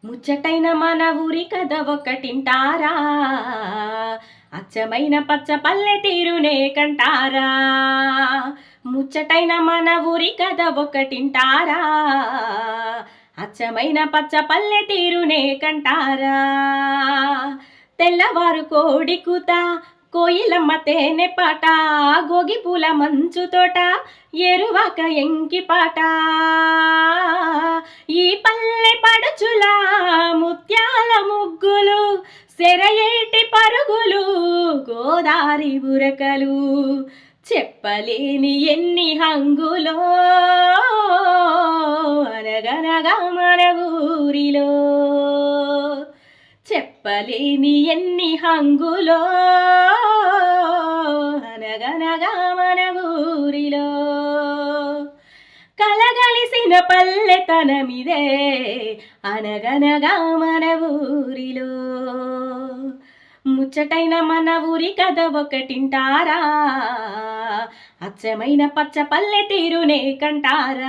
ముచ్చటైన మన ఊరి కథ ఒకటింటారా, అచ్చమైన పచ్చ పల్లె తీరునే కంటారా. ముచ్చటైన మన ఊరి కథ ఒకటింటారా, అచ్చమైన పచ్చ పల్లె తీరునే కంటారా. తెల్లవారు కోడి కూత, కోయిలమ్మ తేనె పాట, గోగి పూల మంచు తోట, ఎరువాక ఎంకి పాట. ఈ పల్లె పడుచుల ముత్యాల ముగ్గులు, సెరయేటి పరుగులు, గోదారి బురకలు, చెప్పలేని ఎన్ని హంగులో అనగనగా మన ఊరిలో. చెప్పలేని ఎన్ని హంగులో అనగనగా మన ఊరిలో. కలగలిసిన పల్లెతనమిదే అనగనగా మన ఊరిలో. ముచ్చటైన మన ఊరి కథ ఒకటింటారా, అచ్చమైన పచ్చ పల్లె తీరునే కంటారా.